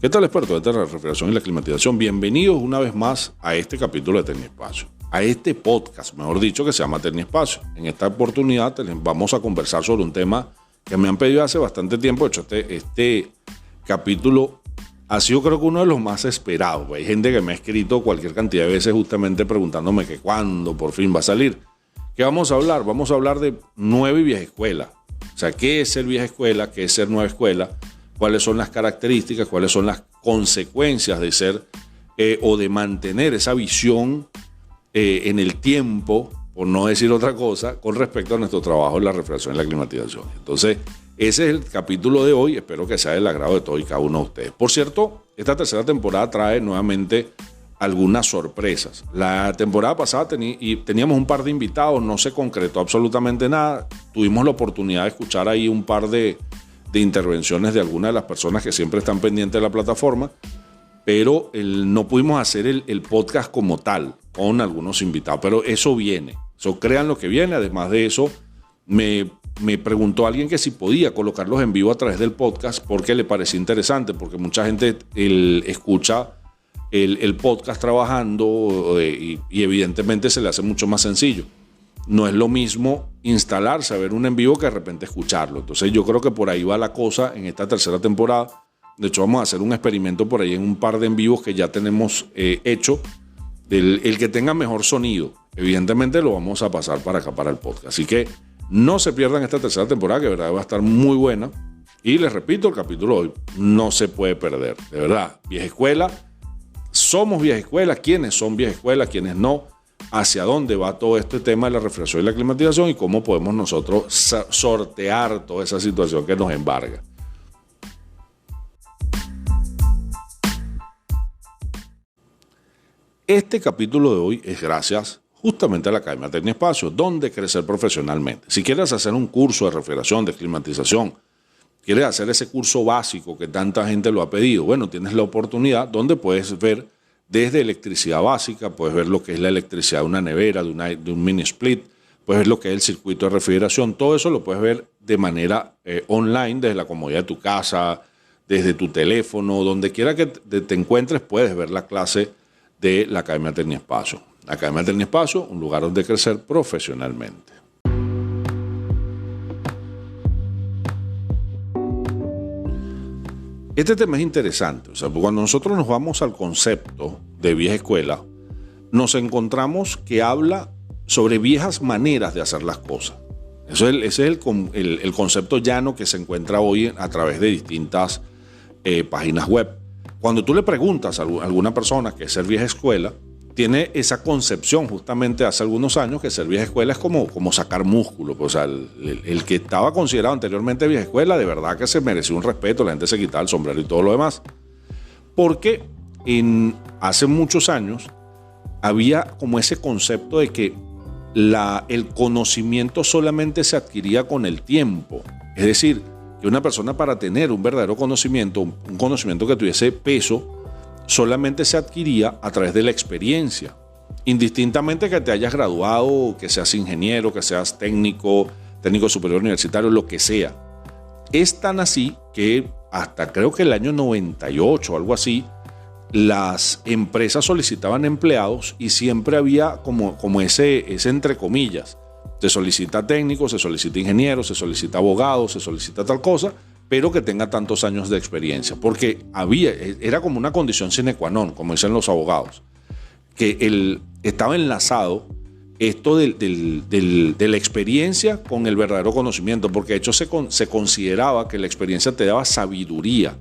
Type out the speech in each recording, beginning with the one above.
¿Qué tal, expertos de la refrigeración y la climatización? Bienvenidos una vez más a este capítulo de Tecniespacio, a este podcast, mejor dicho, que se llama Tecniespacio. En esta oportunidad vamos a conversar sobre un tema que me han pedido hace bastante tiempo. De hecho, este capítulo ha sido, creo que, uno de los más esperados. Hay gente que me ha escrito cualquier cantidad de veces justamente preguntándome que cuándo por fin va a salir. ¿Qué vamos a hablar? Vamos a hablar de nueva y vieja escuela. O sea, ¿qué es ser vieja escuela? ¿Qué es ser nueva escuela? ¿Cuáles son las características? ¿Cuáles son las consecuencias de ser o de mantener esa visión en el tiempo, por no decir otra cosa, con respecto a nuestro trabajo en la refrigeración y la climatización? Entonces, ese es el capítulo de hoy. Espero que sea del agrado de todos y cada uno de ustedes. Por cierto, esta tercera temporada trae nuevamente algunas sorpresas. La temporada pasada teníamos un par de invitados, no se concretó absolutamente nada. Tuvimos la oportunidad de escuchar ahí un par de intervenciones de algunas de las personas que siempre están pendientes de la plataforma, pero no pudimos hacer el podcast como tal con algunos invitados, pero eso viene, eso crean lo que viene. Además de eso, me preguntó alguien que si podía colocarlos en vivo a través del podcast porque le parecía interesante, porque mucha gente escucha el podcast trabajando y evidentemente se le hace mucho más sencillo. No es lo mismo instalarse a ver un en vivo que de repente escucharlo. Entonces yo creo que por ahí va la cosa en esta tercera temporada. De hecho, vamos a hacer un experimento por ahí en un par de en vivos que ya tenemos hecho. El que tenga mejor sonido, evidentemente lo vamos a pasar para acá, para el podcast. Así que no se pierdan esta tercera temporada, que de verdad va a estar muy buena. Y les repito, el capítulo de hoy no se puede perder. De verdad, vieja escuela. Somos vieja escuela. ¿Quiénes son vieja escuela? ¿Quiénes no? Hacia dónde va todo este tema de la refrigeración y la climatización y cómo podemos nosotros sortear toda esa situación que nos embarga. Este capítulo de hoy es gracias justamente a la Academia Tecniespacio, donde crecer profesionalmente. Si quieres hacer un curso de refrigeración, de climatización, quieres hacer ese curso básico que tanta gente lo ha pedido, bueno, tienes la oportunidad donde puedes ver desde electricidad básica, puedes ver lo que es la electricidad de una nevera, de un mini split, puedes ver lo que es el circuito de refrigeración. Todo eso lo puedes ver de manera online, desde la comodidad de tu casa, desde tu teléfono, donde quiera que te encuentres, puedes ver la clase de la Academia Tecniespacio. La Academia Tecniespacio, un lugar donde crecer profesionalmente. Este tema es interesante. O sea, cuando nosotros nos vamos al concepto de vieja escuela, nos encontramos que habla sobre viejas maneras de hacer las cosas. Ese es el concepto llano que se encuentra hoy a través de distintas páginas web. Cuando tú le preguntas a alguna persona qué es ser vieja escuela, tiene esa concepción justamente hace algunos años que ser vieja escuela es como sacar músculo. O sea, el que estaba considerado anteriormente vieja escuela, de verdad que se mereció un respeto, la gente se quitaba el sombrero y todo lo demás. Porque hace muchos años había como ese concepto de que el conocimiento solamente se adquiría con el tiempo. Es decir, que una persona, para tener un verdadero conocimiento, un conocimiento que tuviese peso, solamente se adquiría a través de la experiencia. Indistintamente que te hayas graduado, que seas ingeniero, que seas técnico superior universitario, lo que sea. Es tan así que hasta creo que el año 98 o algo así, las empresas solicitaban empleados y siempre había como ese entre comillas. Se solicita técnico, se solicita ingeniero, se solicita abogado, se solicita tal cosa, pero que tenga tantos años de experiencia, porque era como una condición sine qua non, como dicen los abogados, que estaba enlazado esto de la experiencia con el verdadero conocimiento, porque de hecho se consideraba que la experiencia te daba sabiduría,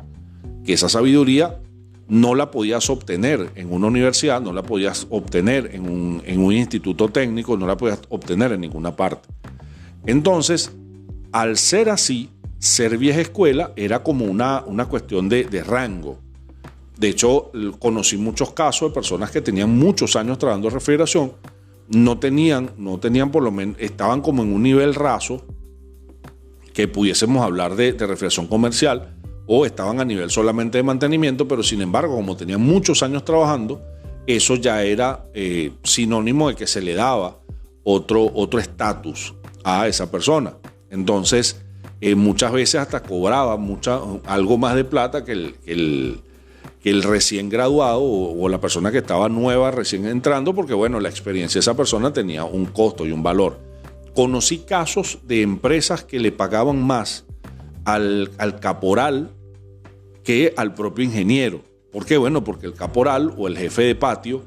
que esa sabiduría no la podías obtener en una universidad, no la podías obtener en un instituto técnico, no la podías obtener en ninguna parte. Entonces, al ser así, ser vieja escuela era como una cuestión de rango. De hecho, conocí muchos casos de personas que tenían muchos años trabajando en refrigeración, no tenían por lo menos, estaban como en un nivel raso que pudiésemos hablar de refrigeración comercial, o estaban a nivel solamente de mantenimiento, pero sin embargo, como tenían muchos años trabajando, eso ya era sinónimo de que se le daba otro estatus a esa persona. Entonces, muchas veces hasta cobraba algo más de plata que que el recién graduado o la persona que estaba nueva recién entrando, porque bueno, la experiencia de esa persona tenía un costo y un valor. Conocí casos de empresas que le pagaban más al caporal que al propio ingeniero. ¿Por qué? Bueno, porque el caporal o el jefe de patio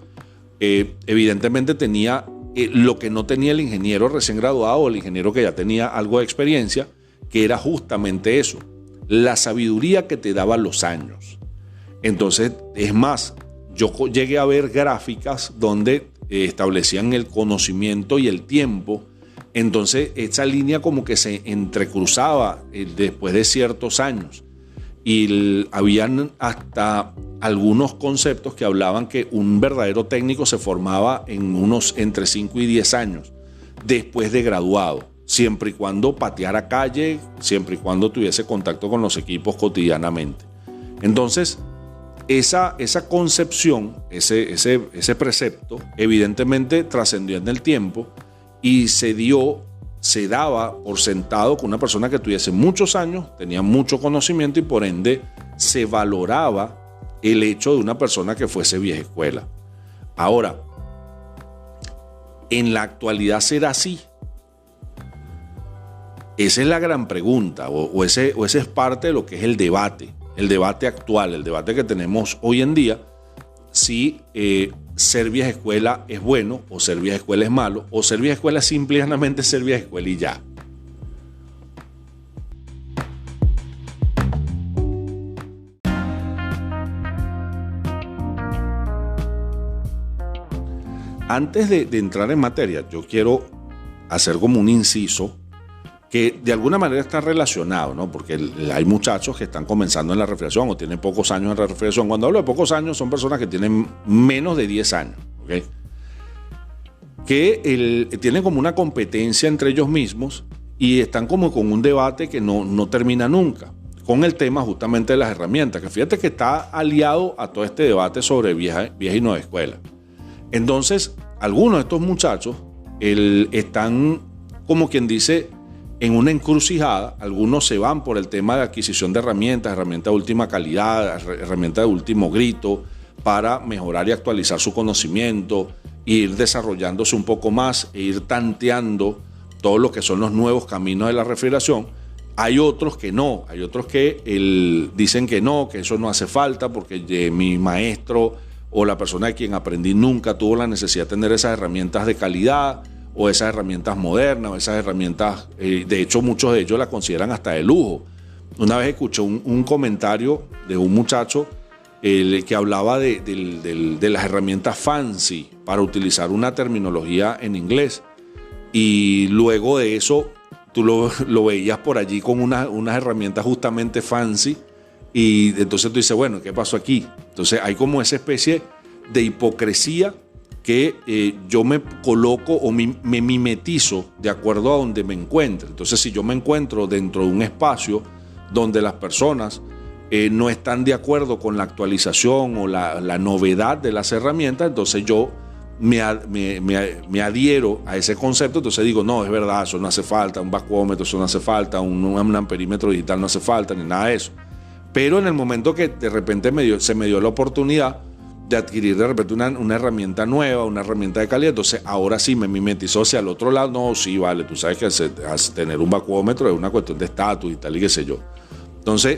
evidentemente tenía lo que no tenía el ingeniero recién graduado o el ingeniero que ya tenía algo de experiencia, que era justamente eso, la sabiduría que te daban los años. Entonces, es más, yo llegué a ver gráficas donde establecían el conocimiento y el tiempo. Entonces, esa línea como que se entrecruzaba después de ciertos años. Y habían hasta algunos conceptos que hablaban que un verdadero técnico se formaba en unos entre 5 y 10 años después de graduado, siempre y cuando pateara calle, siempre y cuando tuviese contacto con los equipos cotidianamente. Entonces, esa concepción, ese precepto, evidentemente trascendió en el tiempo y se daba por sentado que una persona que tuviese muchos años tenía mucho conocimiento y por ende se valoraba el hecho de una persona que fuese vieja escuela. Ahora, ¿en la actualidad será así? Esa es la gran pregunta, o ese es parte de lo que es el debate actual, el debate que tenemos hoy en día, si ser vieja escuela es bueno o ser vieja escuela es malo, o ser vieja escuela es simplemente ser vieja escuela y ya. Antes de entrar en materia, yo quiero hacer como un inciso que de alguna manera está relacionado, ¿no? Porque hay muchachos que están comenzando en la refrigeración o tienen pocos años en la refrigeración. Cuando hablo de pocos años, son personas que tienen menos de 10 años, ¿ok? Que tienen como una competencia entre ellos mismos y están como con un debate que no termina nunca, con el tema justamente de las herramientas, que fíjate que está aliado a todo este debate sobre vieja y nueva escuela. Entonces, algunos de estos muchachos están, como quien dice, en una encrucijada. Algunos se van por el tema de adquisición de herramientas de última calidad, herramientas de último grito, para mejorar y actualizar su conocimiento, e ir desarrollándose un poco más e ir tanteando todo lo que son los nuevos caminos de la refrigeración. Hay otros que no, hay otros que dicen que no, que eso no hace falta porque mi maestro o la persona de quien aprendí nunca tuvo la necesidad de tener esas herramientas de calidad o esas herramientas modernas o esas herramientas, de hecho muchos de ellos las consideran hasta de lujo. Una vez escuché un comentario de un muchacho que hablaba de las herramientas fancy, para utilizar una terminología en inglés, y luego de eso tú lo veías por allí con unas herramientas justamente fancy. Y entonces tú dices, bueno, ¿qué pasó aquí? Entonces hay como esa especie de hipocresía que yo me coloco o me mimetizo de acuerdo a donde me encuentre. Entonces, si yo me encuentro dentro de un espacio donde las personas no están de acuerdo con la actualización o la novedad de las herramientas, entonces yo me adhiero a ese concepto. Entonces digo, no, es verdad, eso no hace falta, un vacuómetro, eso no hace falta, un amperímetro digital no hace falta, ni nada de eso. Pero en el momento que de repente se me dio la oportunidad de adquirir de repente una herramienta nueva, una herramienta de calidad, entonces ahora sí me mimetizó hacia el otro lado. No, sí, vale, tú sabes que tener un vacuómetro es una cuestión de estatus y tal y qué sé yo. Entonces,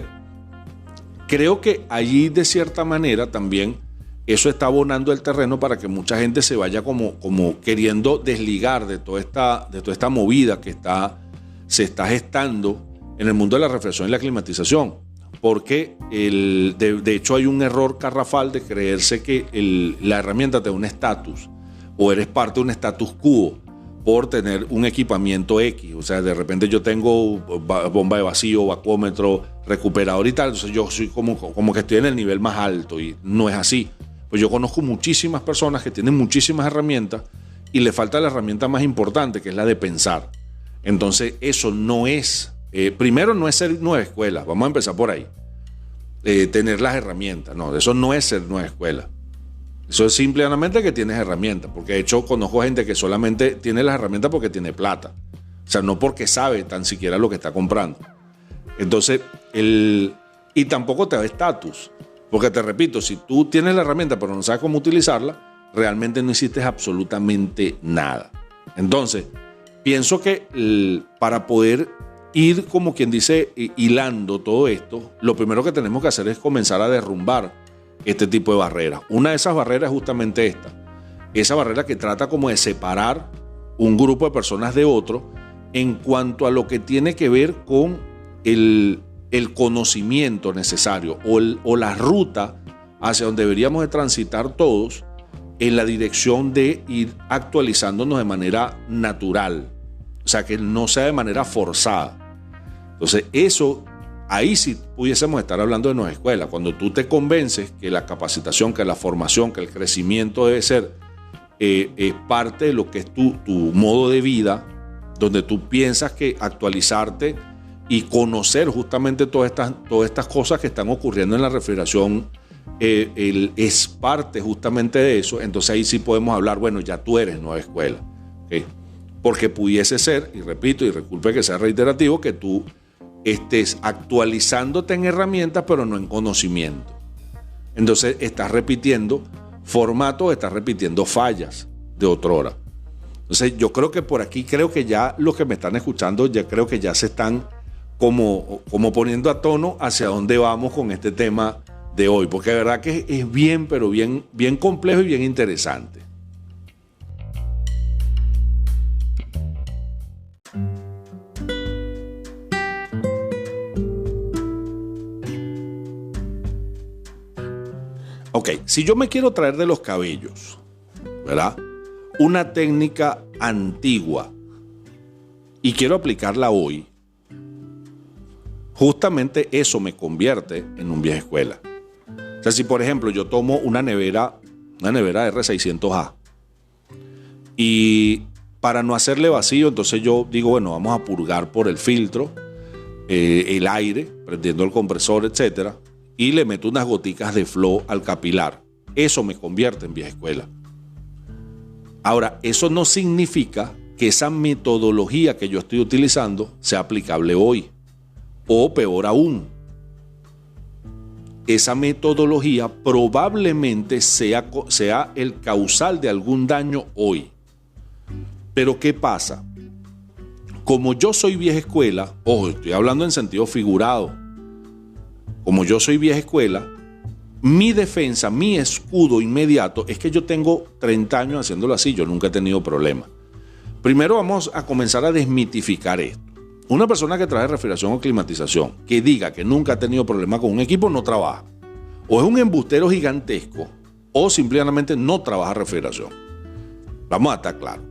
creo que allí de cierta manera también eso está abonando el terreno para que mucha gente se vaya como queriendo desligar de toda esta movida que se está gestando en el mundo de la refrigeración y la climatización. Porque de hecho hay un error garrafal de creerse que la herramienta te da un estatus o eres parte de un status quo por tener un equipamiento X. O sea, de repente yo tengo bomba de vacío, vacuómetro, recuperador y tal, entonces yo soy como que estoy en el nivel más alto, y no es así. Pues yo conozco muchísimas personas que tienen muchísimas herramientas y le falta la herramienta más importante, que es la de pensar. Entonces eso no es... primero, no es ser nueva escuela, vamos a empezar por ahí. Tener las herramientas, no, eso no es ser nueva escuela. Eso es simplemente que tienes herramientas, porque de hecho conozco gente que solamente tiene las herramientas porque tiene plata, o sea, no porque sabe tan siquiera lo que está comprando. Entonces, y tampoco te da estatus. Porque te repito, si tú tienes la herramienta pero no sabes cómo utilizarla, realmente no hiciste absolutamente nada. Entonces, pienso que para poder ir, como quien dice, hilando todo esto, lo primero que tenemos que hacer es comenzar a derrumbar este tipo de barreras. Una de esas barreras es justamente esa barrera que trata como de separar un grupo de personas de otro en cuanto a lo que tiene que ver con el conocimiento necesario o la ruta hacia donde deberíamos de transitar todos en la dirección de ir actualizándonos de manera natural, o sea, que no sea de manera forzada. Entonces, eso, ahí sí pudiésemos estar hablando de nuestra escuela. Cuando tú te convences que la capacitación, que la formación, que el crecimiento debe ser es parte de lo que es tu modo de vida, donde tú piensas que actualizarte y conocer justamente todas estas cosas que están ocurriendo en la refrigeración es parte justamente de eso. Entonces ahí sí podemos hablar, bueno, ya tú eres nueva escuela, ¿okay? Porque pudiese ser, y repito, y disculpe que sea reiterativo, que tú estés actualizándote en herramientas pero no en conocimiento. Entonces estás repitiendo formatos, estás repitiendo fallas de otrora. Entonces yo creo que por aquí, creo que ya los que me están escuchando, ya creo que ya se están como poniendo a tono hacia dónde vamos con este tema de hoy, porque de verdad que es bien, pero bien complejo y bien interesante. Ok, si yo me quiero traer de los cabellos, ¿verdad?, una técnica antigua y quiero aplicarla hoy, justamente eso me convierte en un vieja escuela. O sea, si por ejemplo yo tomo una nevera R600A y para no hacerle vacío, entonces yo digo, bueno, vamos a purgar por el filtro el aire, prendiendo el compresor, etcétera, y le meto unas goticas de flow al capilar. Eso me convierte en vieja escuela. Ahora, eso no significa que esa metodología que yo estoy utilizando sea aplicable hoy. O peor aún, esa metodología probablemente sea el causal de algún daño hoy. Pero ¿qué pasa? Como yo soy vieja escuela, ojo, estoy hablando en sentido figurado, como yo soy vieja escuela, mi defensa, mi escudo inmediato es que yo tengo 30 años haciéndolo así, yo nunca he tenido problema. Primero vamos a comenzar a desmitificar esto. Una persona que trabaja refrigeración o climatización, que diga que nunca ha tenido problema con un equipo, no trabaja. O es un embustero gigantesco, o simplemente no trabaja refrigeración. Vamos a estar claros.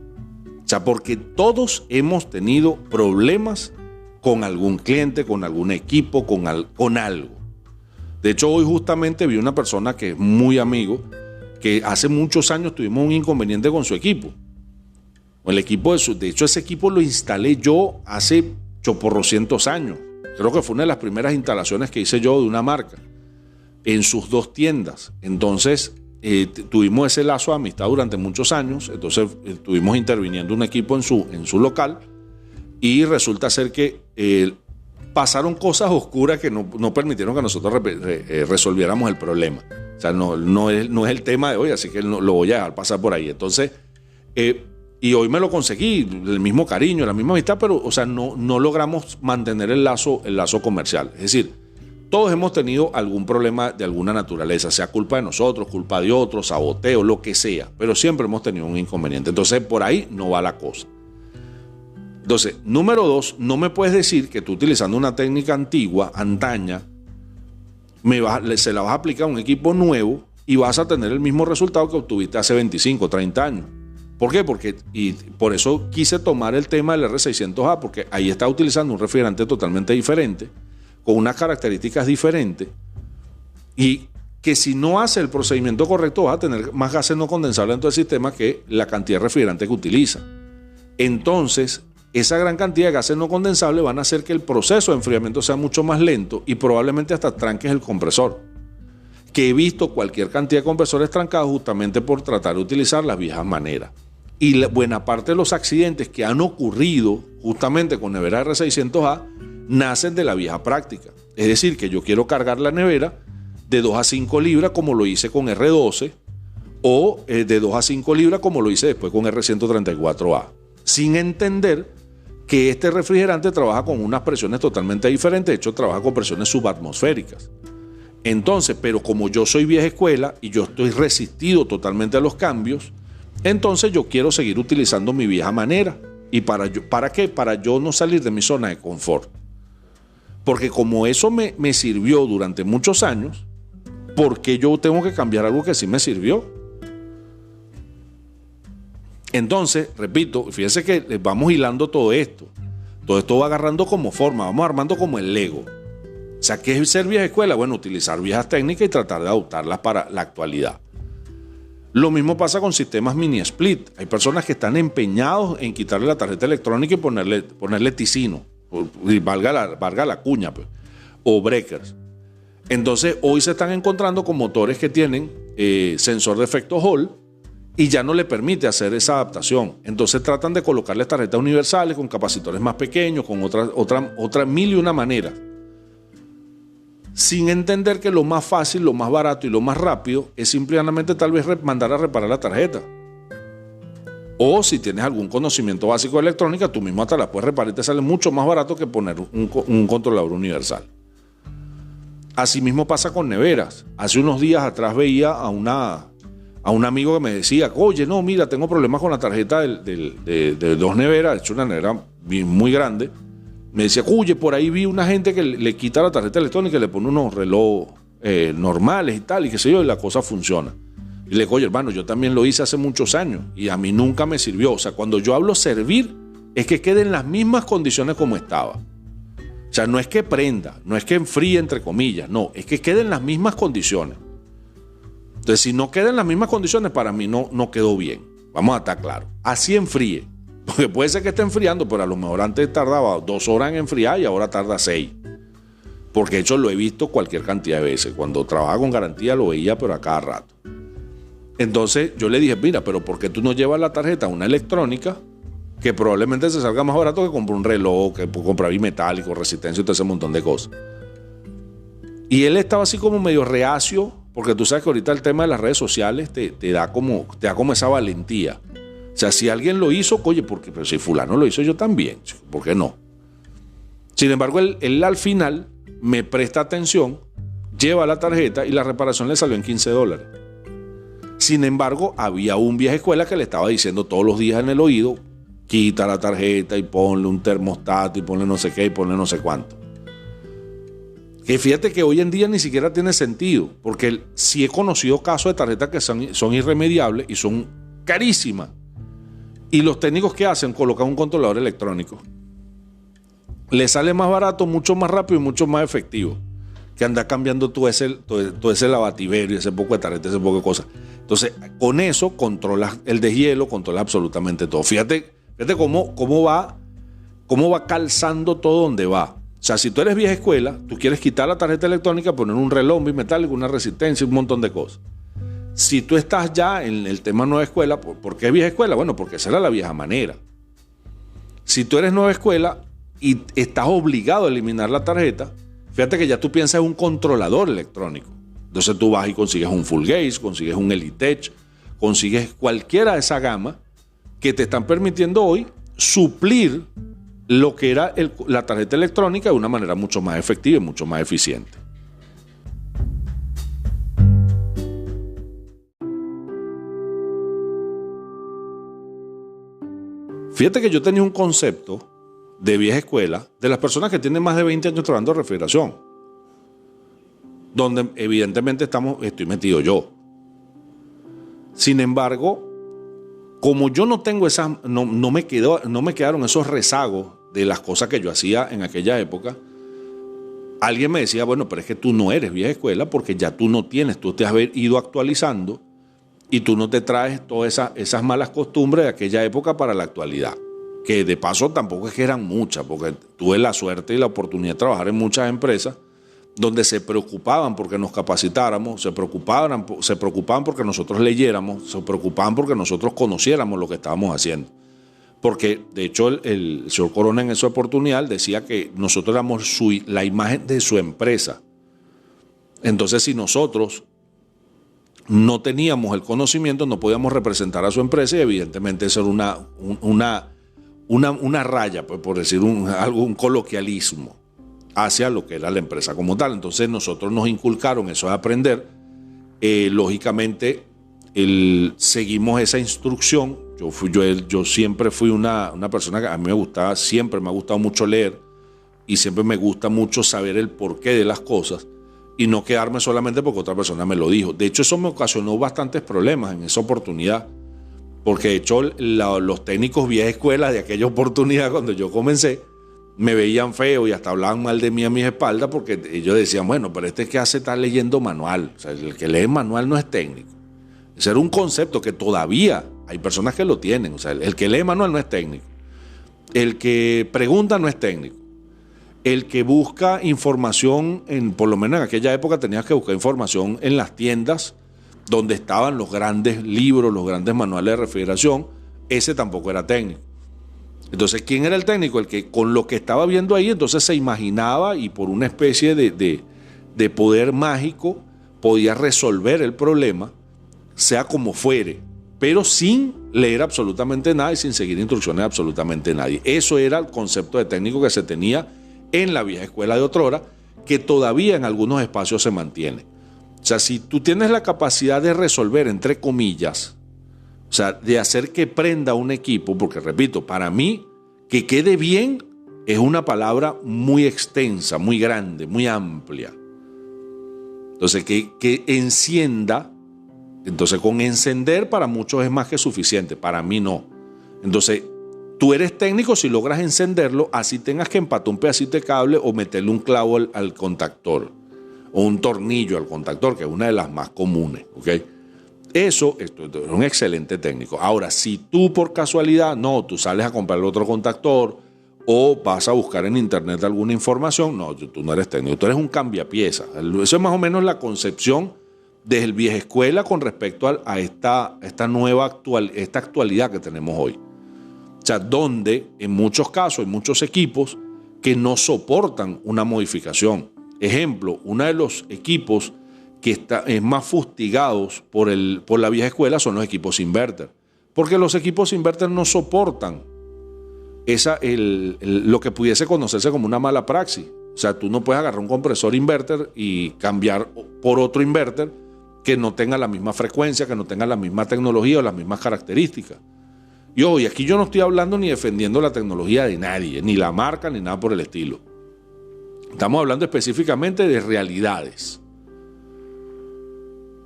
O sea, porque todos hemos tenido problemas con algún cliente, con algún equipo, con algo. De hecho, hoy justamente vi una persona que es muy amigo, que hace muchos años tuvimos un inconveniente con su equipo. El equipo de hecho, ese equipo lo instalé yo hace choporrocientos años. Creo que fue una de las primeras instalaciones que hice yo de una marca en sus 2 tiendas. Entonces, tuvimos ese lazo de amistad durante muchos años. Entonces, estuvimos interviniendo un equipo en su local y resulta ser que pasaron cosas oscuras que no permitieron que nosotros resolviéramos el problema. O sea, no es el tema de hoy, así que lo voy a dejar pasar por ahí. Entonces, y hoy me lo conseguí, el mismo cariño, la misma amistad, pero o sea, no logramos mantener el lazo comercial. Es decir, todos hemos tenido algún problema de alguna naturaleza, sea culpa de nosotros, culpa de otros, saboteo, lo que sea, pero siempre hemos tenido un inconveniente. Entonces, por ahí no va la cosa. Entonces, número 2, no me puedes decir que tú utilizando una técnica antigua, antaña, se la vas a aplicar a un equipo nuevo y vas a tener el mismo resultado que obtuviste hace 25, 30 años. ¿Por qué? Y por eso quise tomar el tema del R600A, porque ahí está utilizando un refrigerante totalmente diferente, con unas características diferentes, y que si no hace el procedimiento correcto vas a tener más gases no condensables en todo el sistema que la cantidad de refrigerante que utiliza. Entonces, esa gran cantidad de gases no condensables van a hacer que el proceso de enfriamiento sea mucho más lento y probablemente hasta tranques el compresor. Que he visto cualquier cantidad de compresores trancados justamente por tratar de utilizar las viejas maneras. Y la buena parte de los accidentes que han ocurrido justamente con nevera R600A nacen de la vieja práctica. Es decir, que yo quiero cargar la nevera de 2 a 5 libras como lo hice con R12 o de 2 a 5 libras como lo hice después con R134A, sin entender que este refrigerante trabaja con unas presiones totalmente diferentes. De hecho, trabaja con presiones subatmosféricas. Entonces, pero como yo soy vieja escuela y yo estoy resistido totalmente a los cambios, entonces yo quiero seguir utilizando mi vieja manera. ¿Y para qué? Para yo no salir de mi zona de confort. Porque como eso me sirvió durante muchos años, ¿por qué yo tengo que cambiar algo que sí me sirvió? Entonces, repito, fíjense que vamos hilando todo esto. Todo esto va agarrando como forma, vamos armando como el Lego. O sea, ¿qué es ser vieja escuela? Bueno, utilizar viejas técnicas y tratar de adoptarlas para la actualidad. Lo mismo pasa con sistemas mini split. Hay personas que están empeñados en quitarle la tarjeta electrónica y ponerle Ticino, y valga la cuña, pues, o breakers. Entonces, hoy se están encontrando con motores que tienen sensor de efecto Hall y ya no le permite hacer esa adaptación. Entonces tratan de colocarles tarjetas universales con capacitores más pequeños, con otras mil y una maneras, sin entender que lo más fácil, lo más barato y lo más rápido es simplemente tal vez mandar a reparar la tarjeta. O si tienes algún conocimiento básico de electrónica, tú mismo hasta la puedes reparar y te sale mucho más barato que poner un controlador universal. Asimismo pasa con neveras. Hace unos días atrás veía a un amigo que me decía, oye, no, mira, tengo problemas con la tarjeta de 2 neveras, de hecho una nevera muy grande. Me decía, oye, por ahí vi una gente que le quita la tarjeta electrónica y le pone unos relojes normales y tal, y qué sé yo, y la cosa funciona. Y le digo, oye, hermano, yo también lo hice hace muchos años y a mí nunca me sirvió. O sea, cuando yo hablo servir, es que quede en las mismas condiciones como estaba. O sea, no es que prenda, no es que enfríe, entre comillas, no, es que quede en las mismas condiciones. Entonces, si no queda en las mismas condiciones, para mí no quedó bien. Vamos a estar claros. Así enfríe. Porque puede ser que esté enfriando, pero a lo mejor antes tardaba 2 horas en enfriar y ahora tarda 6. Porque de hecho lo he visto cualquier cantidad de veces. Cuando trabajaba con garantía lo veía, pero a cada rato. Entonces yo le dije, mira, pero ¿por qué tú no llevas la tarjeta a una electrónica que probablemente se salga más barato que comprar un reloj, que comprar bimetálico, resistencia y todo ese montón de cosas? Y él estaba así como medio reacio, porque tú sabes que ahorita el tema de las redes sociales te da como esa valentía. O sea, si alguien lo hizo, oye, pero si fulano lo hizo, yo también. ¿Por qué no? Sin embargo, él al final me presta atención, lleva la tarjeta y la reparación le salió en $15. Sin embargo, había un vieja escuela que le estaba diciendo todos los días en el oído, quita la tarjeta y ponle un termostato y ponle no sé qué y ponle no sé cuánto. Que fíjate que hoy en día ni siquiera tiene sentido, porque sí he conocido casos de tarjetas que son irremediables y son carísimas. Y los técnicos que hacen, colocan un controlador electrónico. Le sale más barato, mucho más rápido y mucho más efectivo que andar cambiando todo ese lavativerio, ese poco de tarjeta, ese poco de cosas. Entonces, con eso controlas el deshielo, controlas absolutamente todo. Fíjate cómo va calzando todo donde va. O sea, si tú eres vieja escuela, tú quieres quitar la tarjeta electrónica, poner un reloj bimetálico, una resistencia, un montón de cosas. Si tú estás ya en el tema nueva escuela, ¿por qué vieja escuela? Bueno, porque esa era la vieja manera. Si tú eres nueva escuela y estás obligado a eliminar la tarjeta, fíjate que ya tú piensas en un controlador electrónico. Entonces tú vas y consigues un Full Gauge, consigues un Elitech, consigues cualquiera de esa gama que te están permitiendo hoy suplir lo que era la tarjeta electrónica de una manera mucho más efectiva y mucho más eficiente. Fíjate que yo tenía un concepto de vieja escuela de las personas que tienen más de 20 años trabajando en refrigeración, donde evidentemente estoy metido yo. Sin embargo, como yo no tengo no me quedaron esos rezagos de las cosas que yo hacía en aquella época, alguien me decía, bueno, pero es que tú no eres vieja escuela porque ya tú no tienes, tú te has ido actualizando y tú no te traes todas esas malas costumbres de aquella época para la actualidad. Que de paso tampoco es que eran muchas, porque tuve la suerte y la oportunidad de trabajar en muchas empresas donde se preocupaban porque nos capacitáramos, se preocupaban porque nosotros leyéramos, se preocupaban porque nosotros conociéramos lo que estábamos haciendo. Porque, de hecho, el señor Corona en esa oportunidad decía que nosotros éramos la imagen de su empresa. Entonces, si nosotros no teníamos el conocimiento, no podíamos representar a su empresa y evidentemente eso era una raya, pues, por decir un coloquialismo hacia lo que era la empresa como tal. Entonces nosotros nos inculcaron eso de aprender. Lógicamente seguimos esa instrucción. Yo siempre fui una persona que a mí siempre me ha gustado mucho leer y siempre me gusta mucho saber el porqué de las cosas y no quedarme solamente porque otra persona me lo dijo. De hecho, eso me ocasionó bastantes problemas en esa oportunidad, porque de hecho los técnicos vieja escuela de aquella oportunidad cuando yo comencé me veían feo y hasta hablaban mal de mí a mis espaldas porque ellos decían, bueno, pero que hace está leyendo manual. O sea, el que lee manual no es técnico. Ese era un concepto que todavía hay personas que lo tienen. O sea, el que lee manual no es técnico. El que pregunta no es técnico. El que busca información, por lo menos en aquella época tenías que buscar información en las tiendas donde estaban los grandes libros, los grandes manuales de refrigeración, ese tampoco era técnico. Entonces, ¿quién era el técnico? El que con lo que estaba viendo ahí, entonces se imaginaba y por una especie de poder mágico podía resolver el problema, sea como fuere, pero sin leer absolutamente nada y sin seguir instrucciones de absolutamente nadie. Eso era el concepto de técnico que se tenía en la vieja escuela de otrora, que todavía en algunos espacios se mantiene. O sea, si tú tienes la capacidad de resolver, entre comillas, o sea, de hacer que prenda un equipo, porque repito, para mí, que quede bien es una palabra muy extensa, muy grande, muy amplia. Entonces, que encienda, entonces con encender para muchos es más que suficiente, para mí no. Entonces, tú eres técnico si logras encenderlo, así tengas que empatar un pedacito de cable o meterle un clavo al contactor o un tornillo al contactor, que es una de las más comunes, ¿ok? Esto es un excelente técnico. Ahora, si tú por casualidad, tú sales a comprar otro contactor o vas a buscar en internet alguna información, tú no eres técnico, tú eres un cambiapiezas. Eso es más o menos la concepción desde el vieja escuela con respecto a esta actualidad que tenemos hoy. O sea, donde en muchos casos hay muchos equipos que no soportan una modificación. Ejemplo, uno de los equipos que es más fustigados por la vieja escuela son los equipos inverter. Porque los equipos inverter no soportan lo que pudiese conocerse como una mala praxis. O sea, tú no puedes agarrar un compresor inverter y cambiar por otro inverter que no tenga la misma frecuencia, que no tenga la misma tecnología o las mismas características. Y aquí yo no estoy hablando ni defendiendo la tecnología de nadie, ni la marca, ni nada por el estilo. Estamos hablando específicamente de realidades.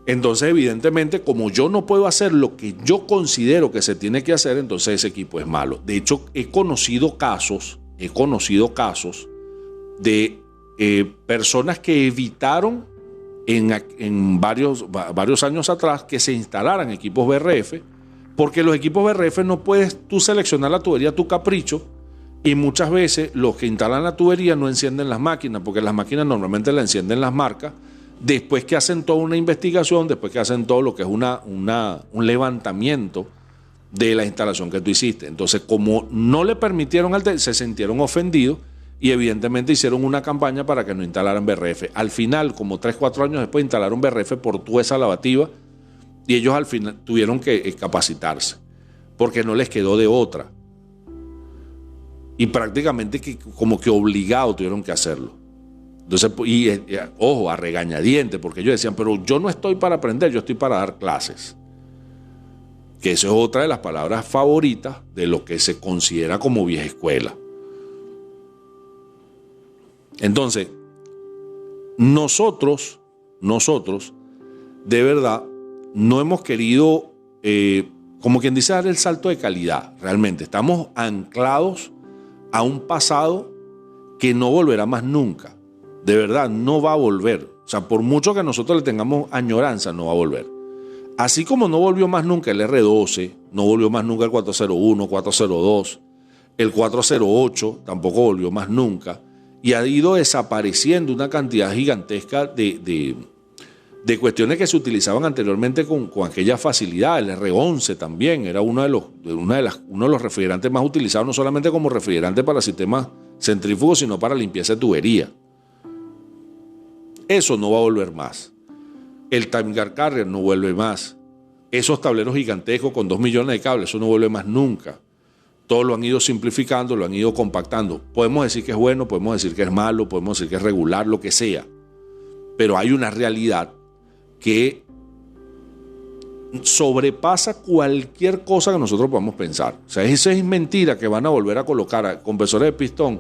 Entonces, evidentemente, como yo no puedo hacer lo que yo considero que se tiene que hacer, entonces ese equipo es malo. De hecho, he conocido casos de personas que evitaron en varios años atrás que se instalaran equipos BRF, porque los equipos BRF no puedes tú seleccionar la tubería a tu capricho y muchas veces los que instalan la tubería no encienden las máquinas, porque las máquinas normalmente las encienden las marcas después que hacen toda una investigación, después que hacen todo lo que es un levantamiento de la instalación que tú hiciste. Entonces, como no le permitieron se sintieron ofendidos y evidentemente hicieron una campaña para que no instalaran BRF. Al final, como 3-4 años después, instalaron BRF por tuesa lavativa y ellos al final tuvieron que capacitarse porque no les quedó de otra. Y prácticamente como que obligado tuvieron que hacerlo. Entonces, ojo, a regañadientes, porque ellos decían, pero yo no estoy para aprender, yo estoy para dar clases. Que eso es otra de las palabras favoritas de lo que se considera como vieja escuela. Entonces, nosotros, de verdad, no hemos querido, como quien dice, dar el salto de calidad. Realmente, estamos anclados a un pasado que no volverá más nunca. De verdad, no va a volver. O sea, por mucho que nosotros le tengamos añoranza, no va a volver. Así como no volvió más nunca el R12, no volvió más nunca el 401, 402, el 408 tampoco volvió más nunca. Y ha ido desapareciendo una cantidad gigantesca de cuestiones que se utilizaban anteriormente con aquella facilidad. El R11 también era uno de los refrigerantes más utilizados, no solamente como refrigerante para sistemas centrífugos, sino para limpieza de tubería. Eso no va a volver más. El Time Guard Carrier no vuelve más. Esos tableros gigantescos con 2 millones de cables, eso no vuelve más nunca. Todo lo han ido simplificando, lo han ido compactando. Podemos decir que es bueno, podemos decir que es malo, podemos decir que es regular, lo que sea. Pero hay una realidad que sobrepasa cualquier cosa que nosotros podamos pensar. O sea, eso es mentira que van a volver a colocar compresores de pistón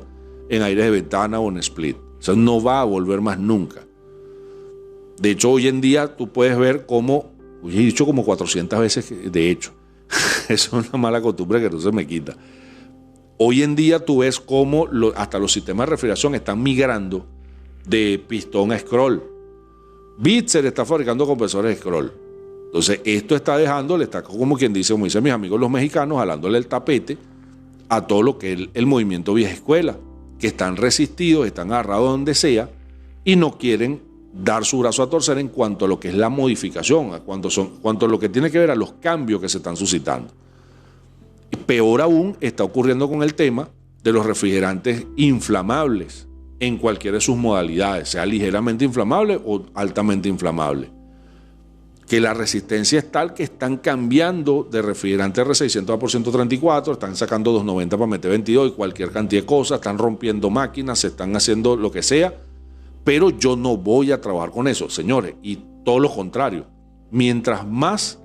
en aires de ventana o en split. O sea, no va a volver más nunca. De hecho, hoy en día tú puedes ver cómo, he dicho como 400 veces, de hecho, eso es una mala costumbre que no se me quita. Hoy en día tú ves cómo hasta los sistemas de refrigeración están migrando de pistón a scroll. Bitzer está fabricando compresores de scroll. Entonces esto está dejándole, está como quien dice, como dicen mis amigos los mexicanos, jalándole el tapete a todo lo que es el movimiento vieja escuela, que están resistidos, están agarrados donde sea y no quieren dar su brazo a torcer en cuanto a lo que es la modificación, cuanto a lo que tiene que ver a los cambios que se están suscitando. Y peor aún está ocurriendo con el tema de los refrigerantes inflamables en cualquiera de sus modalidades, sea ligeramente inflamable o altamente inflamable. Que la resistencia es tal que están cambiando de refrigerante R600 a por 134, están sacando 290 para meter 22 y cualquier cantidad de cosas, están rompiendo máquinas, se están haciendo lo que sea, pero yo no voy a trabajar con eso, señores, y todo lo contrario. Mientras más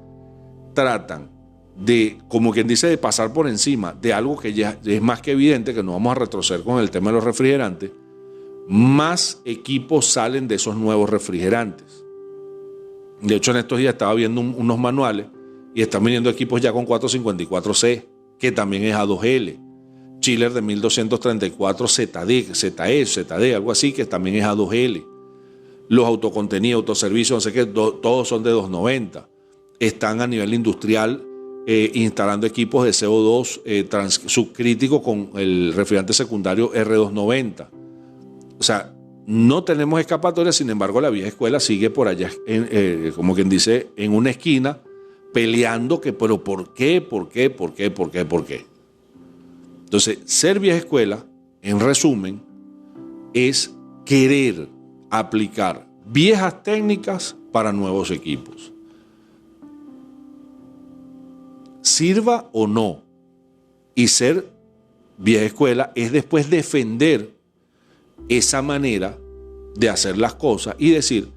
tratan de, como quien dice, de pasar por encima de algo que ya es más que evidente que no vamos a retroceder con el tema de los refrigerantes, más equipos salen de esos nuevos refrigerantes. De hecho, en estos días estaba viendo unos manuales y están viniendo equipos ya con 454C, que también es A2L. Chiller de 1234 ZD, algo así, que también es A2L. Los autocontenidos, autoservicios, no sé qué, todos son de 290. Están a nivel industrial instalando equipos de CO2 subcrítico con el refrigerante secundario R290. O sea, no tenemos escapatoria, sin embargo la vieja escuela sigue por allá, como quien dice, en una esquina, peleando que, pero ¿por qué? Entonces, ser vieja escuela, en resumen, es querer aplicar viejas técnicas para nuevos equipos. Sirva o no, y ser vieja escuela es después defender esa manera de hacer las cosas y decir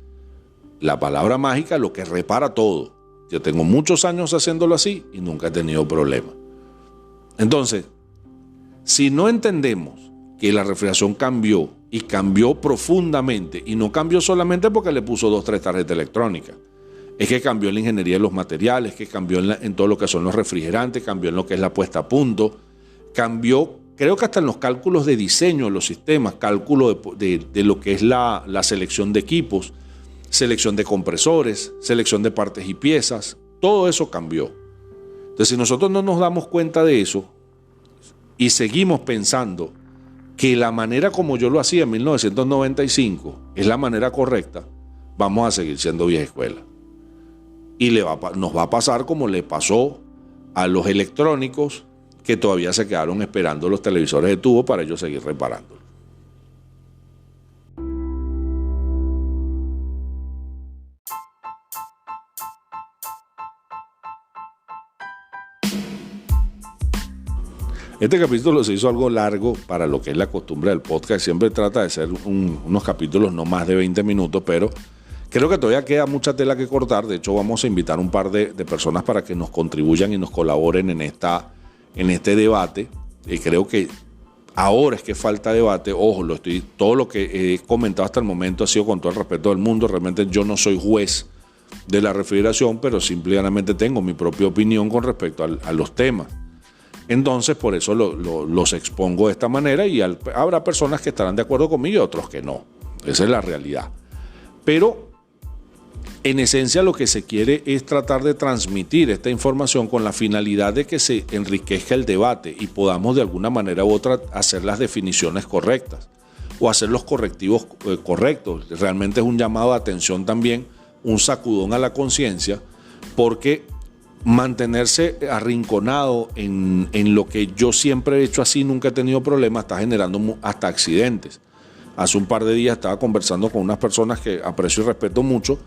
la palabra mágica, lo que repara todo. Yo tengo muchos años haciéndolo así y nunca he tenido problema. Entonces, si no entendemos que la refrigeración cambió y cambió profundamente, y no cambió solamente porque le puso 2 o 3 tarjetas electrónicas, es que cambió en la ingeniería de los materiales, que cambió en todo lo que son los refrigerantes, cambió en lo que es la puesta a punto, cambió, creo que hasta en los cálculos de diseño de los sistemas, cálculo de lo que es la selección de equipos, selección de compresores, selección de partes y piezas, todo eso cambió. Entonces, si nosotros no nos damos cuenta de eso y seguimos pensando que la manera como yo lo hacía en 1995 es la manera correcta, vamos a seguir siendo vieja escuela. Y nos va a pasar como le pasó a los electrónicos que todavía se quedaron esperando los televisores de tubo para ellos seguir reparándolos. Este capítulo se hizo algo largo para lo que es la costumbre del podcast. Siempre trata de ser unos capítulos no más de 20 minutos, pero creo que todavía queda mucha tela que cortar. De hecho, vamos a invitar un par de personas para que nos contribuyan y nos colaboren en este debate. Y creo que ahora es que falta debate. Ojo, todo lo que he comentado hasta el momento ha sido con todo el respeto del mundo. Realmente yo no soy juez de la refrigeración, pero simplemente tengo mi propia opinión con respecto a los temas. Entonces, por eso los expongo de esta manera y habrá personas que estarán de acuerdo conmigo y otros que no. Esa es la realidad. Pero, en esencia, lo que se quiere es tratar de transmitir esta información con la finalidad de que se enriquezca el debate y podamos de alguna manera u otra hacer las definiciones correctas o hacer los correctivos correctos. Realmente es un llamado de atención también, un sacudón a la conciencia, porque mantenerse arrinconado en lo que yo siempre he hecho así, nunca he tenido problemas, está generando hasta accidentes. Hace un par de días estaba conversando con unas personas que aprecio y respeto mucho,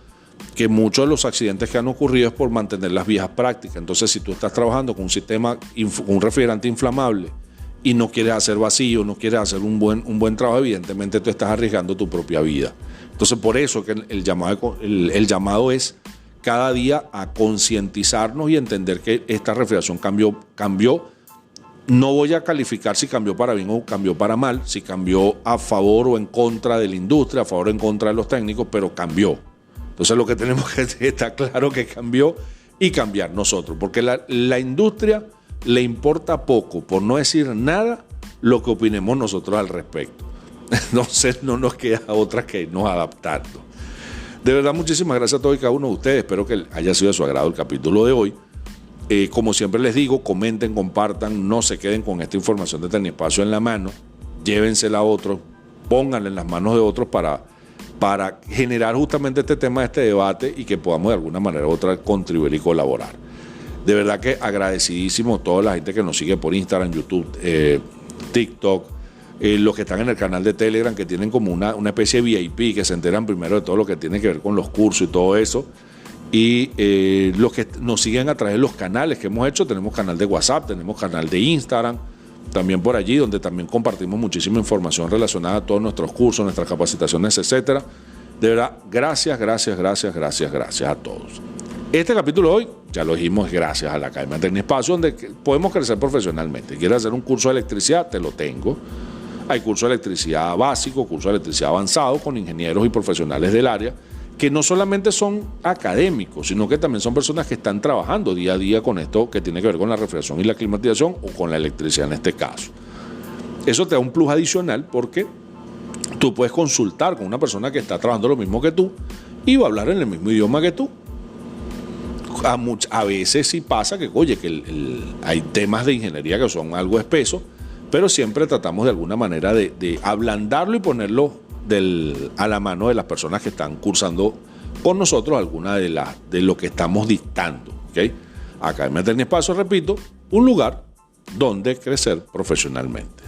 que muchos de los accidentes que han ocurrido es por mantener las viejas prácticas. Entonces, si tú estás trabajando con un sistema, un refrigerante inflamable y no quieres hacer vacío, no quieres hacer un buen trabajo, evidentemente tú estás arriesgando tu propia vida. Entonces, por eso que el llamado es cada día a concientizarnos y entender que esta refrigeración cambió. No voy a calificar si cambió para bien o cambió para mal, si cambió a favor o en contra de la industria, a favor o en contra de los técnicos, pero cambió. Entonces lo que tenemos que estar claro que cambió y cambiar nosotros, porque la industria le importa poco, por no decir nada, lo que opinemos nosotros al respecto. Entonces no nos queda otra que irnos adaptando. De verdad, muchísimas gracias a todos y cada uno de ustedes. Espero que haya sido de su agrado el capítulo de hoy. Como siempre les digo, comenten, compartan, no se queden con esta información de Tecnispacio en la mano, llévensela a otros, pónganla en las manos de otros para generar justamente este tema, este debate y que podamos de alguna manera u otra contribuir y colaborar. De verdad que agradecidísimo a toda la gente que nos sigue por Instagram, YouTube, TikTok, los que están en el canal de Telegram, que tienen como una especie de VIP, que se enteran primero de todo lo que tiene que ver con los cursos y todo eso. Y los que nos siguen a través de los canales que hemos hecho, tenemos canal de WhatsApp, tenemos canal de Instagram, también por allí, donde también compartimos muchísima información relacionada a todos nuestros cursos, nuestras capacitaciones, etcétera. De verdad, gracias a todos. Este capítulo de hoy, ya lo dijimos, gracias a la Academia Tecnispacio, donde podemos crecer profesionalmente. ¿Quieres hacer un curso de electricidad? Te lo tengo. Hay curso de electricidad básico, curso de electricidad avanzado, con ingenieros y profesionales del área, que no solamente son académicos, sino que también son personas que están trabajando día a día con esto que tiene que ver con la refrigeración y la climatización, o con la electricidad en este caso. Eso te da un plus adicional porque tú puedes consultar con una persona que está trabajando lo mismo que tú y va a hablar en el mismo idioma que tú. A veces sí pasa que, oye, hay temas de ingeniería que son algo espesos, pero siempre tratamos de alguna manera de ablandarlo y ponerlo a la mano de las personas que están cursando con nosotros alguna de lo que estamos dictando. ¿Okay? Academia Tecnispacio, repito, un lugar donde crecer profesionalmente.